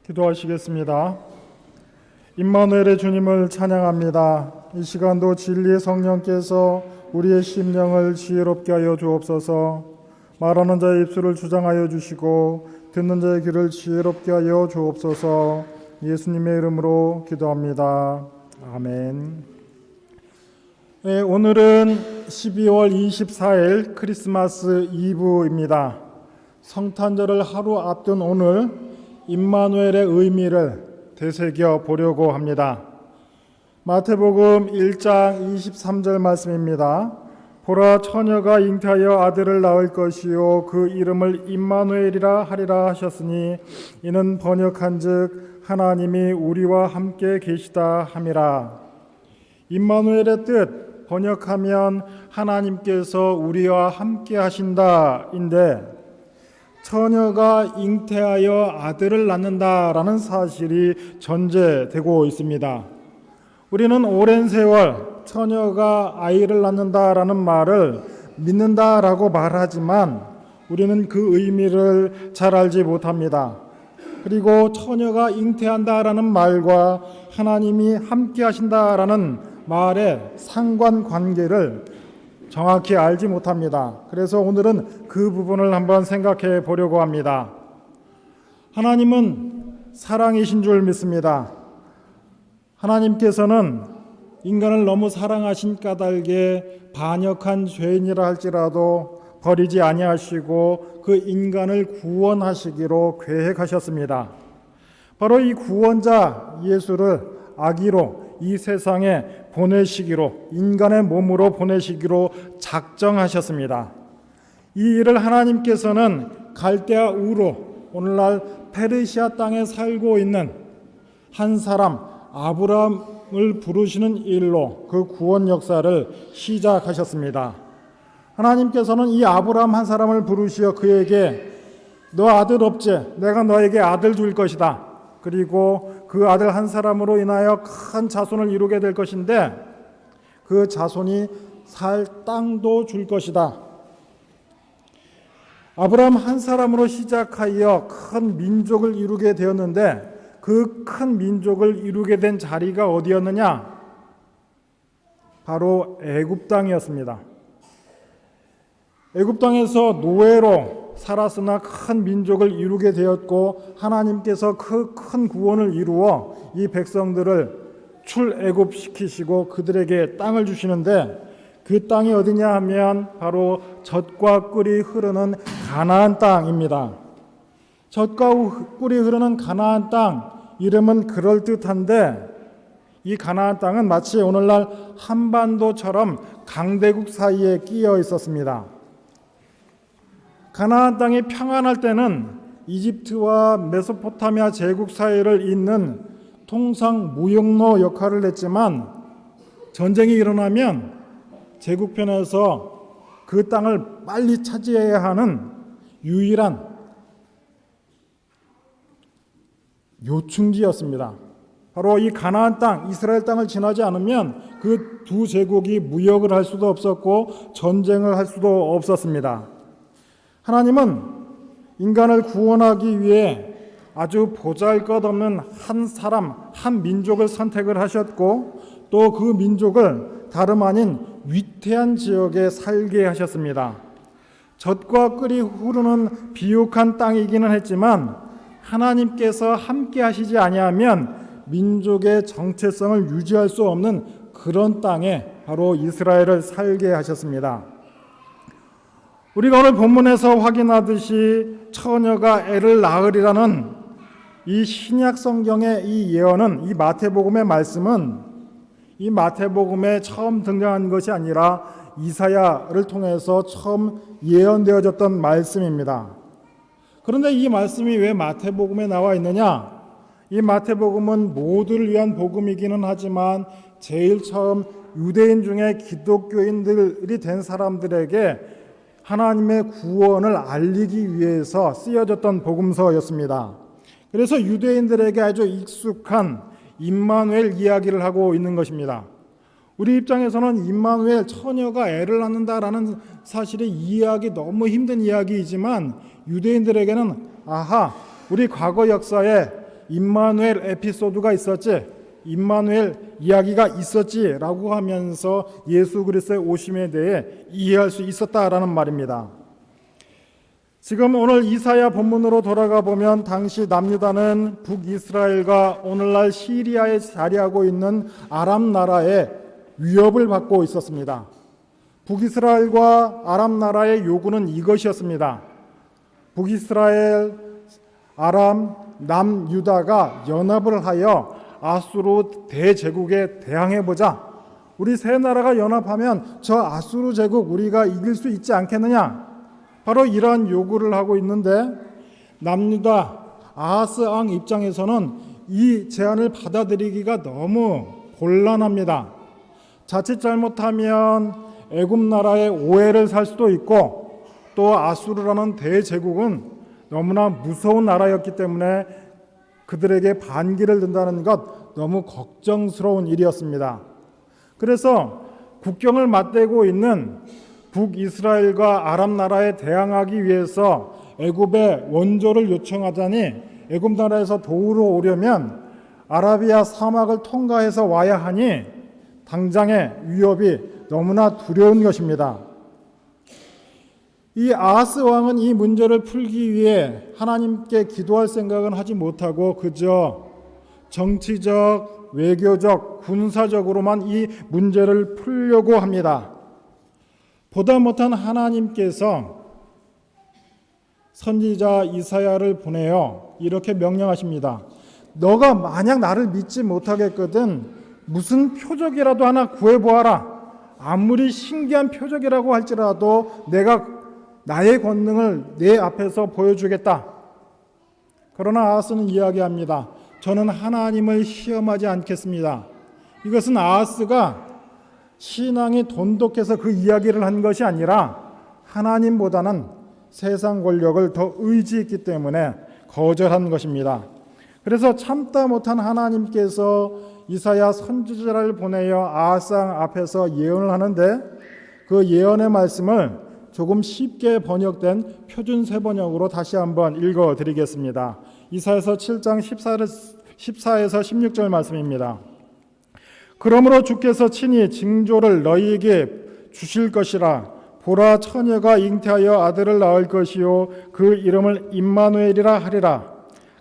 기도하시겠습니다. 임마누엘의 주님을 찬양합니다. 이 시간도 진리의 성령께서 우리의 심령을 지혜롭게 하여 주옵소서. 말하는 자의 입술을 주장하여 주시고 듣는 자의 귀를 지혜롭게 하여 주옵소서. 예수님의 이름으로 기도합니다. 아멘. 네, 오늘은 12월 24일 크리스마스 이브입니다. 성탄절을 하루 앞둔 오늘 임마누엘의 의미를 되새겨 보려고 합니다. 마태복음 1장 23절 말씀입니다. 보라, 처녀가 잉태하여 아들을 낳을 것이요 그 이름을 임마누엘이라 하리라 하셨으니 이는 번역한즉 하나님이 우리와 함께 계시다 함이라. 임마누엘의 뜻, 번역하면 하나님께서 우리와 함께 하신다인데, 처녀가 잉태하여 아들을 낳는다라는 사실이 전제되고 있습니다. 우리는 오랜 세월 처녀가 아이를 낳는다라는 말을 믿는다라고 말하지만 우리는 그 의미를 잘 알지 못합니다. 그리고 처녀가 잉태한다라는 말과 하나님이 함께 하신다라는 말의 상관관계를 정확히 알지 못합니다. 그래서 오늘은 그 부분을 한번 생각해 보려고 합니다. 하나님은 사랑이신 줄 믿습니다. 하나님께서는 인간을 너무 사랑하신 까닭에 반역한 죄인이라 할지라도 버리지 아니하시고 그 인간을 구원하시기로 계획하셨습니다. 바로 이 구원자 예수를 아기로 이 세상에 보내시기로, 인간의 몸으로 보내시기로 작정하셨습니다. 이 일을 하나님께서는 갈대아 우로, 오늘날 페르시아 땅에 살고 있는 한 사람 아브라함을 부르시는 일로 그 구원 역사를 시작하셨습니다. 하나님께서는 이 아브라함 한 사람을 부르시어 그에게 너 아들 없지? 내가 너에게 아들 줄 것이다. 그리고 그 아들 한 사람으로 인하여 큰 자손을 이루게 될 것인데 그 자손이 살 땅도 줄 것이다. 아브라함 한 사람으로 시작하여 큰 민족을 이루게 되었는데 그 큰 민족을 이루게 된 자리가 어디였느냐? 바로 애굽 땅이었습니다. 애굽 땅에서 노예로 살았으나 큰 민족을 이루게 되었고 하나님께서 그 큰 구원을 이루어 이 백성들을 출애굽시키시고 그들에게 땅을 주시는데 그 땅이 어디냐 하면 바로 젖과 꿀이 흐르는 가나안 땅입니다. 젖과 꿀이 흐르는 가나안 땅, 이름은 그럴듯한데 이 가나안 땅은 마치 오늘날 한반도처럼 강대국 사이에 끼어 있었습니다. 가나안 땅이 평안할 때는 이집트와 메소포타미아 제국 사이를 잇는 통상 무역로 역할을 했지만 전쟁이 일어나면 제국편에서 그 땅을 빨리 차지해야 하는 유일한 요충지였습니다. 바로 이 가나안 땅, 이스라엘 땅을 지나지 않으면 그 두 제국이 무역을 할 수도 없었고 전쟁을 할 수도 없었습니다. 하나님은 인간을 구원하기 위해 아주 보잘것없는 한 사람, 한 민족을 선택을 하셨고 또 그 민족을 다름 아닌 위태한 지역에 살게 하셨습니다. 젖과 꿀이 흐르는 비옥한 땅이기는 했지만 하나님께서 함께 하시지 아니하면 민족의 정체성을 유지할 수 없는 그런 땅에 바로 이스라엘을 살게 하셨습니다. 우리가 오늘 본문에서 확인하듯이 처녀가 애를 낳으리라는 이 신약 성경의 이 예언은, 이 마태복음의 말씀은 이 마태복음에 처음 등장한 것이 아니라 이사야를 통해서 처음 예언되어졌던 말씀입니다. 그런데 이 말씀이 왜 마태복음에 나와 있느냐? 이 마태복음은 모두를 위한 복음이기는 하지만 제일 처음 유대인 중에 기독교인들이 된 사람들에게 하나님의 구원을 알리기 위해서 쓰여졌던 복음서였습니다. 그래서 유대인들에게 아주 익숙한 임마누엘 이야기를 하고 있는 것입니다. 우리 입장에서는 임마누엘, 처녀가 애를 낳는다라는 사실이 이해하기 너무 힘든 이야기이지만 유대인들에게는 아하, 우리 과거 역사에 임마누엘 에피소드가 있었지, 임마누엘 이야기가 있었지라고 하면서 예수 그리스도의 오심에 대해 이해할 수 있었다라는 말입니다. 지금 오늘 이사야 본문으로 돌아가 보면 당시 남유다는 북이스라엘과 오늘날 시리아에 자리하고 있는 아람 나라의 위협을 받고 있었습니다. 북이스라엘과 아람 나라의 요구는 이것이었습니다. 북이스라엘, 아람, 남유다가 연합을 하여 아수르 대제국에 대항해보자. 우리 세 나라가 연합하면 저 아수르 제국 우리가 이길 수 있지 않겠느냐. 바로 이러한 요구를 하고 있는데 남유다 아하스 왕 입장에서는 이 제안을 받아들이기가 너무 곤란합니다. 자칫 잘못하면 애굽 나라의 오해를 살 수도 있고 또 아수르라는 대제국은 너무나 무서운 나라였기 때문에 그들에게 반기를 든다는 것 너무 걱정스러운 일이었습니다. 그래서 국경을 맞대고 있는 북이스라엘과 아람 나라에 대항하기 위해서 애굽에 원조를 요청하자니 애굽 나라에서 도우러 오려면 아라비아 사막을 통과해서 와야 하니 당장의 위협이 너무나 두려운 것입니다. 이 아하스 왕은 이 문제를 풀기 위해 하나님께 기도할 생각은 하지 못하고 그저 정치적, 외교적, 군사적으로만 이 문제를 풀려고 합니다. 보다 못한 하나님께서 선지자 이사야를 보내어 이렇게 명령하십니다. 너가 만약 나를 믿지 못하겠거든 무슨 표적이라도 하나 구해보아라. 아무리 신기한 표적이라고 할지라도 내가 나의 권능을 내 앞에서 보여주겠다. 그러나 아하스는 이야기합니다. 저는 하나님을 시험하지 않겠습니다. 이것은 아하스가 신앙이 돈독해서 그 이야기를 한 것이 아니라 하나님보다는 세상 권력을 더 의지했기 때문에 거절한 것입니다. 그래서 참다 못한 하나님께서 이사야 선지자를 보내어 아하스 왕 앞에서 예언을 하는데 그 예언의 말씀을 조금 쉽게 번역된 표준세 번역으로 다시 한번 읽어드리겠습니다. 이사야서 7장 14에서 16절 말씀입니다. 그러므로 주께서 친히 징조를 너희에게 주실 것이라. 보라, 처녀가 잉태하여 아들을 낳을 것이요 그 이름을 임마누엘이라 하리라.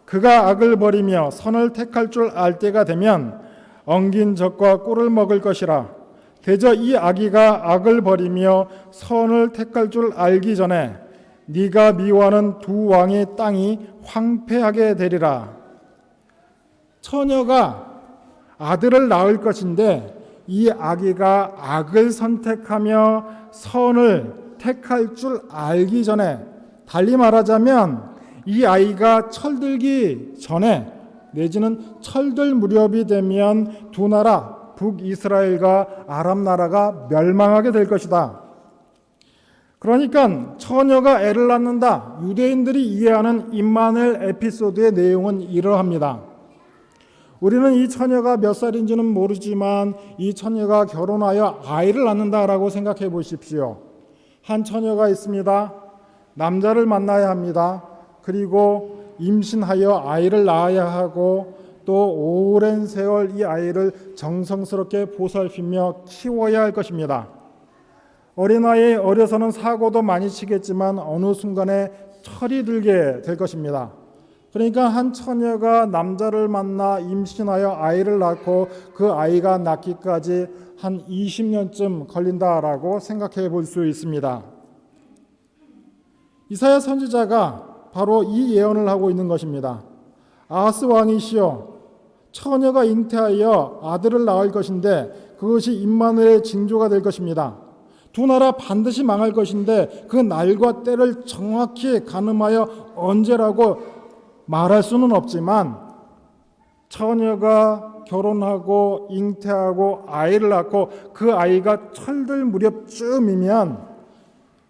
그가 악을 버리며 선을 택할 줄 알 때가 되면 엉긴 젖과 꿀을 먹을 것이라. 대저 이 아기가 악을 버리며 선을 택할 줄 알기 전에 네가 미워하는 두 왕의 땅이 황폐하게 되리라. 처녀가 아들을 낳을 것인데 이 아기가 악을 선택하며 선을 택할 줄 알기 전에, 달리 말하자면 이 아이가 철들기 전에 내지는 철들 무렵이 되면 두 나라 북이스라엘과 아람 나라가 멸망하게 될 것이다. 그러니까 처녀가 애를 낳는다. 유대인들이 이해하는 임마누엘 에피소드의 내용은 이러합니다. 우리는 이 처녀가 몇 살인지는 모르지만 이 처녀가 결혼하여 아이를 낳는다라고 생각해 보십시오. 한 처녀가 있습니다. 남자를 만나야 합니다. 그리고 임신하여 아이를 낳아야 하고 또 오랜 세월 이 아이를 정성스럽게 보살피며 키워야 할 것입니다. 어린아이 어려서는 사고도 많이 치겠지만 어느 순간에 철이 들게 될 것입니다. 그러니까 한 처녀가 남자를 만나 임신하여 아이를 낳고 그 아이가 낳기까지 한 20년쯤 걸린다라고 생각해 볼 수 있습니다. 이사야 선지자가 바로 이 예언을 하고 있는 것입니다. 아하스 왕이시여, 처녀가 잉태하여 아들을 낳을 것인데 그것이 임마누엘의 징조가 될 것입니다. 두 나라 반드시 망할 것인데 그 날과 때를 정확히 가늠하여 언제라고 말할 수는 없지만 처녀가 결혼하고 잉태하고 아이를 낳고 그 아이가 철들 무렵쯤이면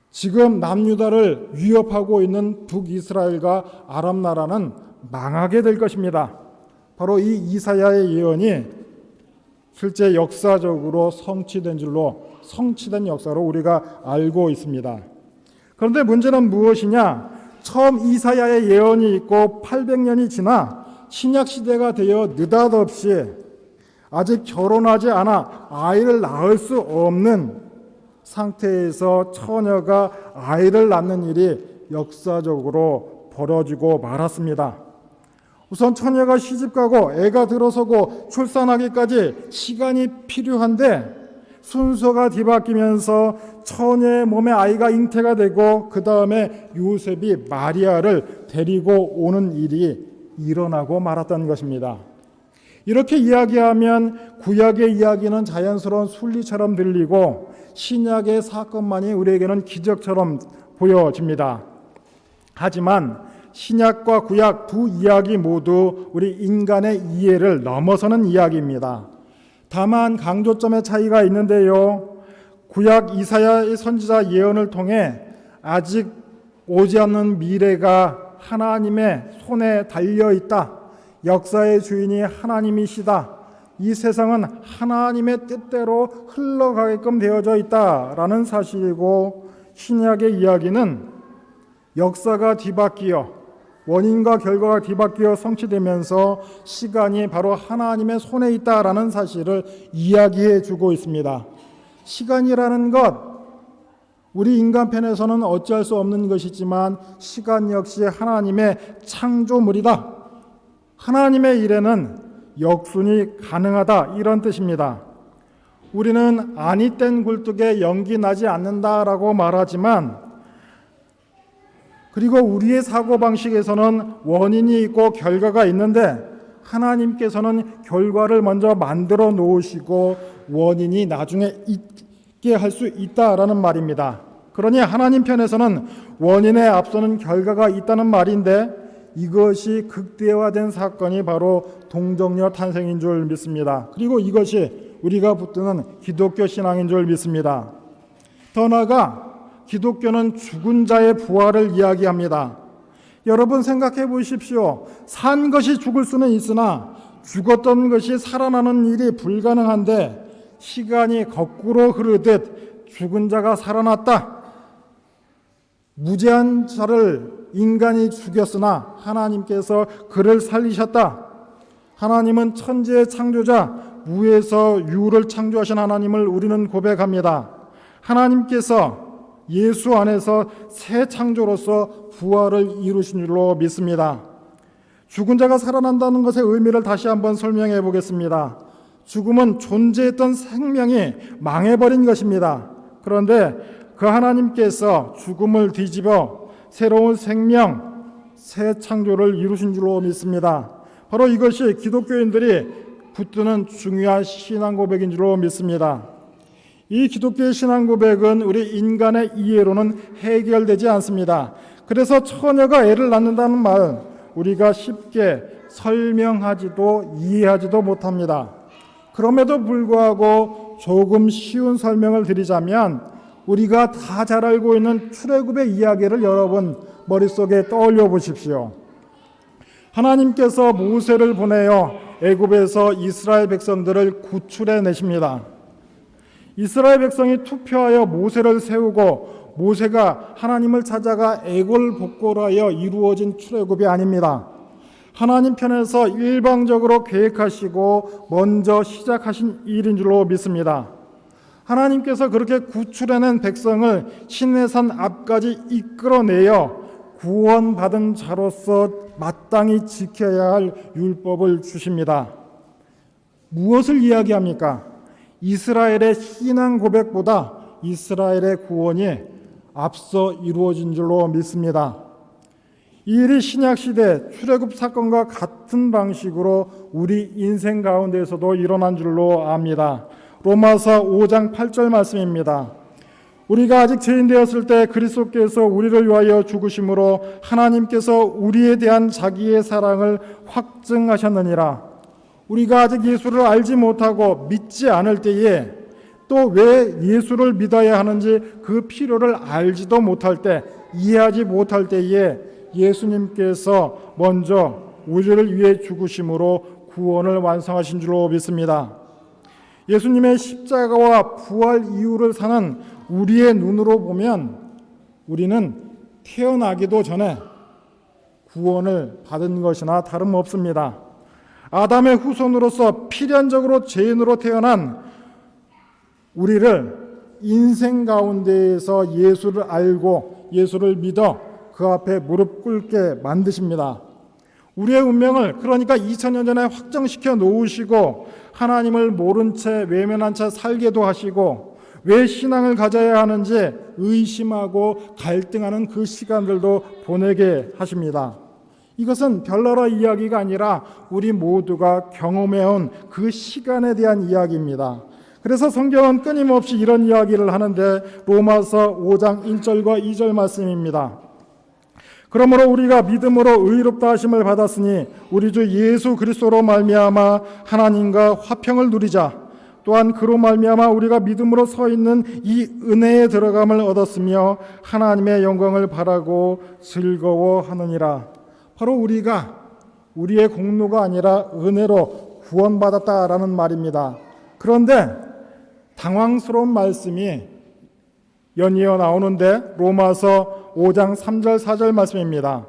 지금 남유다를 위협하고 있는 북이스라엘과 아람 나라는 망하게 될 것입니다. 바로 이 이사야의 예언이 실제 역사적으로 성취된 역사로 우리가 알고 있습니다. 그런데 문제는 무엇이냐? 처음 이사야의 예언이 있고 800년이 지나 신약 시대가 되어 느닷없이 아직 결혼하지 않아 아이를 낳을 수 없는 상태에서 처녀가 아이를 낳는 일이 역사적으로 벌어지고 말았습니다. 우선 처녀가 시집가고 애가 들어서고 출산하기까지 시간이 필요한데 순서가 뒤바뀌면서 처녀의 몸에 아이가 잉태가 되고 그 다음에 요셉이 마리아를 데리고 오는 일이 일어나고 말았던 것입니다. 이렇게 이야기하면 구약의 이야기는 자연스러운 순리처럼 들리고 신약의 사건만이 우리에게는 기적처럼 보여집니다. 하지만 신약과 구약 두 이야기 모두 우리 인간의 이해를 넘어서는 이야기입니다. 다만 강조점의 차이가 있는데요. 구약 이사야의 선지자 예언을 통해 아직 오지 않는 미래가 하나님의 손에 달려 있다. 역사의 주인이 하나님이시다. 이 세상은 하나님의 뜻대로 흘러가게끔 되어져 있다라는 사실이고, 신약의 이야기는 역사가 뒤바뀌어 원인과 결과가 뒤바뀌어 성취되면서 시간이 바로 하나님의 손에 있다라는 사실을 이야기해 주고 있습니다. 시간이라는 것, 우리 인간편에서는 어찌할 수 없는 것이지만 시간 역시 하나님의 창조물이다. 하나님의 일에는 역순이 가능하다, 이런 뜻입니다. 우리는 아니 땐 굴뚝에 연기 나지 않는다라고 말하지만, 그리고 우리의 사고방식에서는 원인이 있고 결과가 있는데 하나님께서는 결과를 먼저 만들어 놓으시고 원인이 나중에 있게 할 수 있다라는 말입니다. 그러니 하나님 편에서는 원인에 앞서는 결과가 있다는 말인데, 이것이 극대화된 사건이 바로 동정녀 탄생인 줄 믿습니다. 그리고 이것이 우리가 붙드는 기독교 신앙인 줄 믿습니다. 더 나아가 기독교는 죽은 자의 부활을 이야기합니다. 여러분 생각해 보십시오. 산 것이 죽을 수는 있으나 죽었던 것이 살아나는 일이 불가능한데, 시간이 거꾸로 흐르듯 죽은 자가 살아났다. 무죄한 자를 인간이 죽였으나 하나님께서 그를 살리셨다. 하나님은 천지의 창조자, 무에서 유를 창조하신 하나님을 우리는 고백합니다. 하나님께서 예수 안에서 새 창조로서 부활을 이루신 줄로 믿습니다. 죽은 자가 살아난다는 것의 의미를 다시 한번 설명해 보겠습니다. 죽음은 존재했던 생명이 망해버린 것입니다. 그런데 그 하나님께서 죽음을 뒤집어 새로운 생명, 새 창조를 이루신 줄로 믿습니다. 바로 이것이 기독교인들이 붙드는 중요한 신앙 고백인 줄로 믿습니다. 이 기독교의 신앙 고백은 우리 인간의 이해로는 해결되지 않습니다. 그래서 처녀가 애를 낳는다는 말, 우리가 쉽게 설명하지도 이해하지도 못합니다. 그럼에도 불구하고 조금 쉬운 설명을 드리자면, 우리가 다 잘 알고 있는 출애굽의 이야기를 여러분 머릿속에 떠올려 보십시오. 하나님께서 모세를 보내어 애굽에서 이스라엘 백성들을 구출해 내십니다. 이스라엘 백성이 투표하여 모세를 세우고 모세가 하나님을 찾아가 애골복골하여 이루어진 출애굽이 아닙니다. 하나님 편에서 일방적으로 계획하시고 먼저 시작하신 일인 줄로 믿습니다. 하나님께서 그렇게 구출해낸 백성을 시내산 앞까지 이끌어내어 구원받은 자로서 마땅히 지켜야 할 율법을 주십니다. 무엇을 이야기합니까? 이스라엘의 신앙 고백보다 이스라엘의 구원이 앞서 이루어진 줄로 믿습니다. 이 일이 신약시대 출애굽 사건과 같은 방식으로 우리 인생 가운데에서도 일어난 줄로 압니다. 로마서 5장 8절 말씀입니다. 우리가 아직 죄인 되었을 때 그리스도께서 우리를 위하여 죽으심으로 하나님께서 우리에 대한 자기의 사랑을 확증하셨느니라. 우리가 아직 예수를 알지 못하고 믿지 않을 때에, 또 왜 예수를 믿어야 하는지 그 필요를 알지도 못할 때, 이해하지 못할 때에 예수님께서 먼저 우리를 위해 죽으심으로 구원을 완성하신 줄로 믿습니다. 예수님의 십자가와 부활 이후를 사는 우리의 눈으로 보면 우리는 태어나기도 전에 구원을 받은 것이나 다름없습니다. 아담의 후손으로서 필연적으로 죄인으로 태어난 우리를 인생 가운데에서 예수를 알고 예수를 믿어 그 앞에 무릎 꿇게 만드십니다. 우리의 운명을 그러니까 2000년 전에 확정시켜 놓으시고 하나님을 모른 채 외면한 채 살게도 하시고 왜 신앙을 가져야 하는지 의심하고 갈등하는 그 시간들도 보내게 하십니다. 이것은 별나라 이야기가 아니라 우리 모두가 경험해온 그 시간에 대한 이야기입니다. 그래서 성경은 끊임없이 이런 이야기를 하는데 로마서 5장 1절과 2절 말씀입니다. 그러므로 우리가 믿음으로 의롭다 하심을 받았으니 우리 주 예수 그리스도로 말미암아 하나님과 화평을 누리자. 또한 그로 말미암아 우리가 믿음으로 서 있는 이 은혜에 들어감을 얻었으며 하나님의 영광을 바라고 즐거워하느니라. 바로 우리가 우리의 공로가 아니라 은혜로 구원받았다라는 말입니다. 그런데 당황스러운 말씀이 연이어 나오는데 로마서 5장 3절 4절 말씀입니다.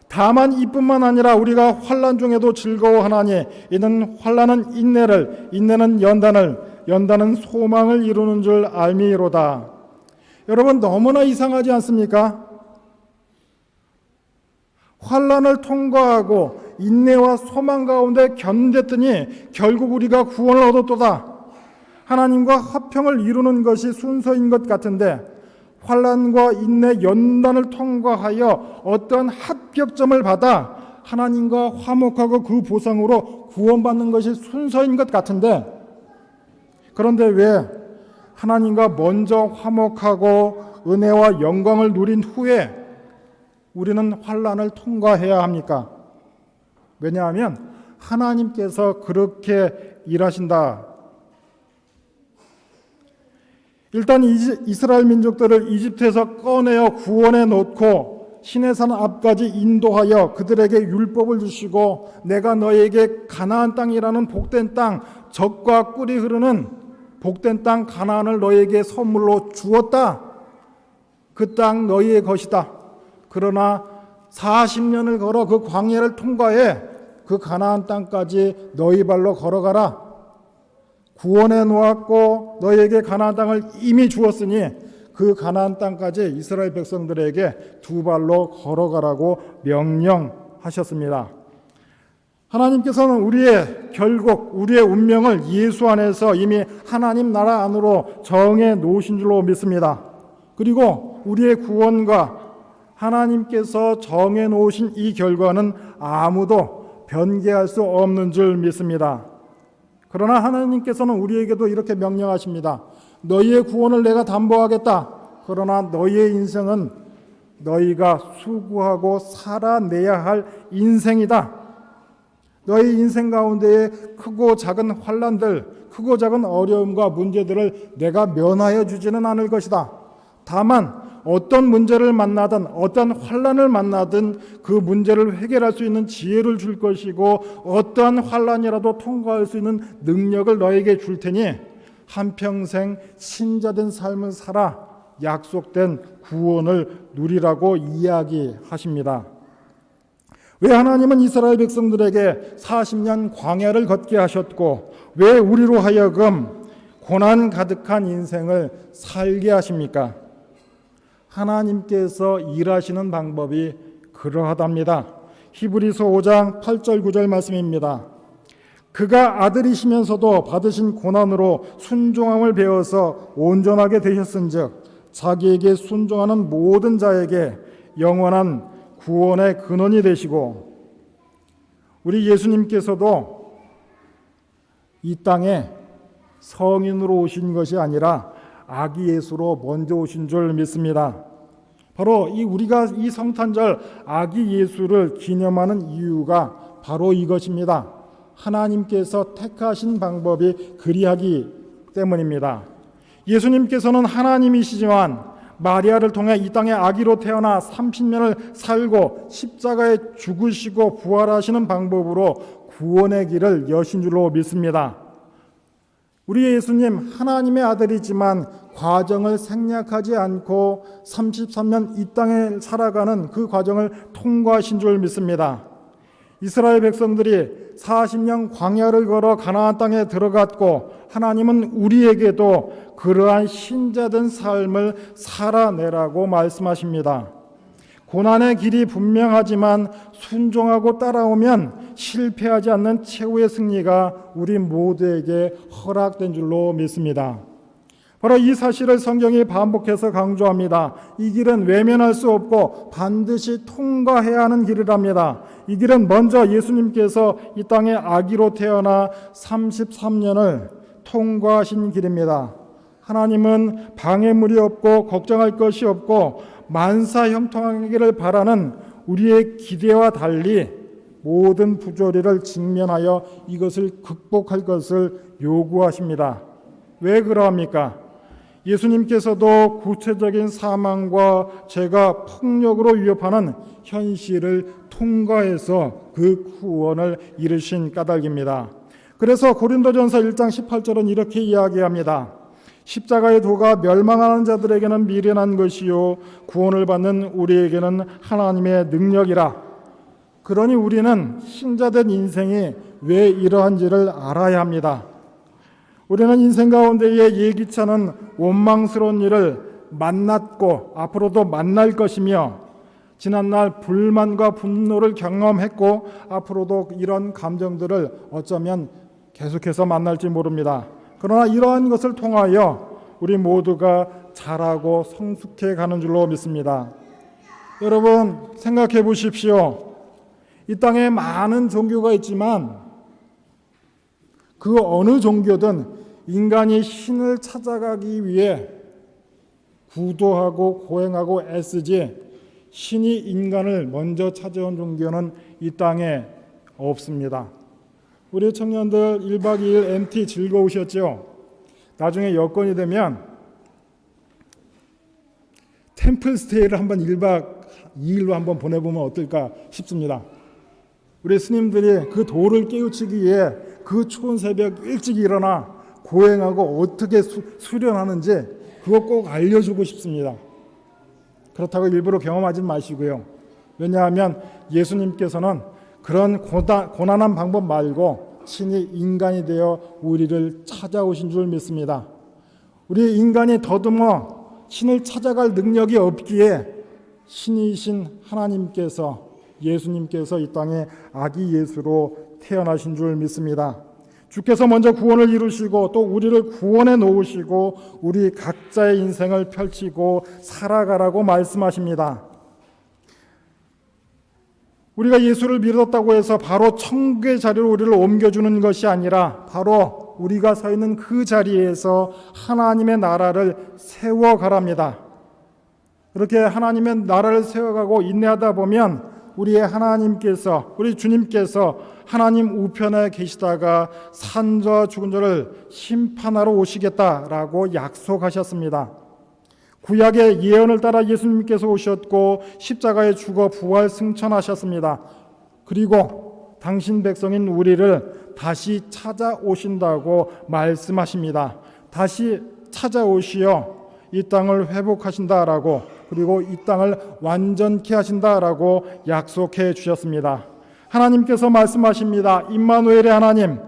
다만 이뿐만 아니라 우리가 환난 중에도 즐거워하나니 이는 환난은 인내를, 인내는 연단을, 연단은 소망을 이루는 줄 알미로다. 여러분 너무나 이상하지 않습니까? 환난을 통과하고 인내와 소망 가운데 견뎠더니 결국 우리가 구원을 얻었도다. 하나님과 화평을 이루는 것이 순서인 것 같은데 환난과 인내, 연단을 통과하여 어떤 합격점을 받아 하나님과 화목하고 그 보상으로 구원받는 것이 순서인 것 같은데 그런데 왜 하나님과 먼저 화목하고 은혜와 영광을 누린 후에 우리는 환난을 통과해야 합니까? 왜냐하면 하나님께서 그렇게 일하신다. 일단 이스라엘 민족들을 이집트에서 꺼내어 구원해 놓고 시내산 앞까지 인도하여 그들에게 율법을 주시고 내가 너에게 가나안 땅이라는 복된 땅, 젖과 꿀이 흐르는 복된 땅 가나안을 너에게 선물로 주었다. 그 땅 너희의 것이다. 그러나 40년을 걸어 그 광야를 통과해 그 가나안 땅까지 너희 발로 걸어가라. 구원해 놓았고 너희에게 가나안 땅을 이미 주었으니 그 가나안 땅까지 이스라엘 백성들에게 두 발로 걸어가라고 명령하셨습니다. 하나님께서는 우리의 결국 우리의 운명을 예수 안에서 이미 하나님 나라 안으로 정해 놓으신 줄로 믿습니다. 그리고 우리의 구원과 하나님께서 정해 놓으신 이 결과는 아무도 변개할 수 없는 줄 믿습니다. 그러나 하나님께서는 우리에게도 이렇게 명령하십니다. 너희의 구원을 내가 담보하겠다. 그러나 너희의 인생은 너희가 수고하고 살아내야 할 인생이다. 너희 인생 가운데에 크고 작은 환난들, 크고 작은 어려움과 문제들을 내가 면하여 주지는 않을 것이다. 다만 어떤 문제를 만나든 어떤 환난을 만나든 그 문제를 해결할 수 있는 지혜를 줄 것이고 어떠한 환난이라도 통과할 수 있는 능력을 너에게 줄 테니 한평생 신자된 삶을 살아 약속된 구원을 누리라고 이야기하십니다. 왜 하나님은 이스라엘 백성들에게 40년 광야를 걷게 하셨고 왜 우리로 하여금 고난 가득한 인생을 살게 하십니까? 하나님께서 일하시는 방법이 그러하답니다. 히브리서 5장 8절 9절 말씀입니다. 그가 아들이시면서도 받으신 고난으로 순종함을 배워서 온전하게 되셨은즉 자기에게 순종하는 모든 자에게 영원한 구원의 근원이 되시고 우리 예수님께서도 이 땅에 성인으로 오신 것이 아니라 아기 예수로 먼저 오신 줄 믿습니다. 바로 우리가 이 성탄절 아기 예수를 기념하는 이유가 바로 이것입니다. 하나님께서 택하신 방법이 그리하기 때문입니다. 예수님께서는 하나님이시지만 마리아를 통해 이 땅에 아기로 태어나 30년을 살고 십자가에 죽으시고 부활하시는 방법으로 구원의 길을 여신 줄로 믿습니다. 우리 예수님 하나님의 아들이지만 과정을 생략하지 않고 33년 이 땅에 살아가는 그 과정을 통과하신 줄 믿습니다. 이스라엘 백성들이 40년 광야를 걸어 가나안 땅에 들어갔고 하나님은 우리에게도 그러한 신자된 삶을 살아내라고 말씀하십니다. 고난의 길이 분명하지만 순종하고 따라오면 실패하지 않는 최후의 승리가 우리 모두에게 허락된 줄로 믿습니다. 바로 이 사실을 성경이 반복해서 강조합니다. 이 길은 외면할 수 없고 반드시 통과해야 하는 길이랍니다. 이 길은 먼저 예수님께서 이 땅에 아기로 태어나 33년을 통과하신 길입니다. 하나님은 방해물이 없고 걱정할 것이 없고 만사 형통하기를 바라는 우리의 기대와 달리 모든 부조리를 직면하여 이것을 극복할 것을 요구하십니다. 왜 그러합니까? 예수님께서도 구체적인 사망과 죄가 폭력으로 위협하는 현실을 통과해서 그 구원을 이루신 까닭입니다. 그래서 고린도전서 1장 18절은 이렇게 이야기합니다. 십자가의 도가 멸망하는 자들에게는 미련한 것이요 구원을 받는 우리에게는 하나님의 능력이라. 그러니 우리는 신자된 인생이 왜 이러한지를 알아야 합니다. 우리는 인생 가운데에 예기치 않은 원망스러운 일을 만났고 앞으로도 만날 것이며 지난날 불만과 분노를 경험했고 앞으로도 이런 감정들을 어쩌면 계속해서 만날지 모릅니다. 그러나 이러한 것을 통하여 우리 모두가 자라고 성숙해 가는 줄로 믿습니다. 여러분 생각해 보십시오. 이 땅에 많은 종교가 있지만 그 어느 종교든 인간이 신을 찾아가기 위해 구도하고 고행하고 애쓰지 신이 인간을 먼저 찾아온 종교는 이 땅에 없습니다. 우리 청년들 1박 2일 MT 즐거우셨죠? 나중에 여건이 되면 템플스테이를 한번 1박 2일로 한번 보내보면 어떨까 싶습니다. 우리 스님들이 그 도를 깨우치기 위해 그 추운 새벽 일찍 일어나 고행하고 어떻게 수련하는지 그거 꼭 알려주고 싶습니다. 그렇다고 일부러 경험하지 마시고요. 왜냐하면 예수님께서는 그런 고난한 방법 말고 신이 인간이 되어 우리를 찾아오신 줄 믿습니다. 우리 인간이 더듬어 신을 찾아갈 능력이 없기에 신이신 하나님께서 예수님께서 이 땅에 아기 예수로 태어나신 줄 믿습니다. 주께서 먼저 구원을 이루시고 또 우리를 구원해 놓으시고 우리 각자의 인생을 펼치고 살아가라고 말씀하십니다. 우리가 예수를 믿었다고 해서 바로 천국의 자리로 우리를 옮겨주는 것이 아니라 바로 우리가 서 있는 그 자리에서 하나님의 나라를 세워가랍니다. 그렇게 하나님의 나라를 세워가고 인내하다 보면 우리의 하나님께서 우리 주님께서 하나님 우편에 계시다가 산자와 죽은 자를 심판하러 오시겠다라고 약속하셨습니다. 구약의 예언을 따라 예수님께서 오셨고 십자가에 죽어 부활 승천하셨습니다. 그리고 당신 백성인 우리를 다시 찾아오신다고 말씀하십니다. 다시 찾아오시어 이 땅을 회복하신다라고 그리고 이 땅을 완전케 하신다라고 약속해 주셨습니다. 하나님께서 말씀하십니다. 임마누엘의 하나님,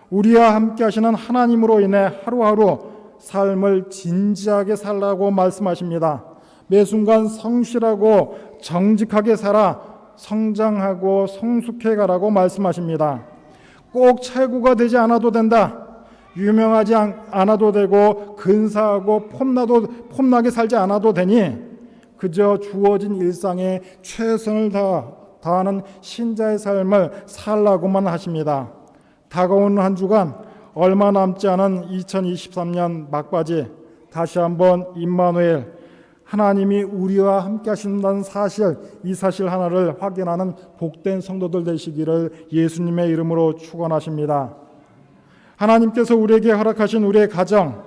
우리와 함께 하시는 하나님으로 인해 하루하루 삶을 진지하게 살라고 말씀하십니다. 매 순간 성실하고 정직하게 살아 성장하고 성숙해 가라고 말씀하십니다. 꼭 최고가 되지 않아도 된다. 유명하지 않아도 되고 근사하고 폼나게 살지 않아도 되니 그저 주어진 일상에 최선을 다하는 신자의 삶을 살라고만 하십니다. 다가오는 한 주간 얼마 남지 않은 2023년 막바지 다시 한번 임마누엘 하나님이 우리와 함께 하신다는 사실, 이 사실 하나를 확인하는 복된 성도들 되시기를 예수님의 이름으로 축원하십니다. 하나님께서 우리에게 허락하신 우리의 가정,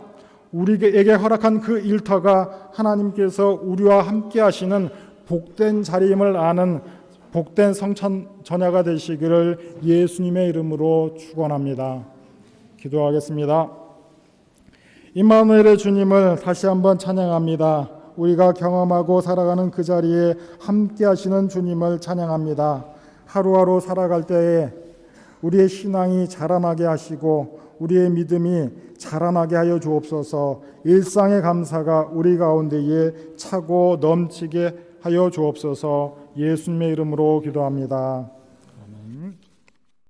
우리에게 허락한 그 일터가 하나님께서 우리와 함께 하시는 복된 자리임을 아는 복된 성천 전야가 되시기를 예수님의 이름으로 축원합니다. 기도하겠습니다. 임마누엘의 주님을 다시 한번 찬양합니다. 우리가 경험하고 살아가는 그 자리에 함께 하시는 주님을 찬양합니다. 하루하루 살아갈 때에 우리의 신앙이 자라나게 하시고 우리의 믿음이 자라나게 하여 주옵소서. 일상의 감사가 우리 가운데에 차고 넘치게 하여 주옵소서. 예수님의 이름으로 기도합니다.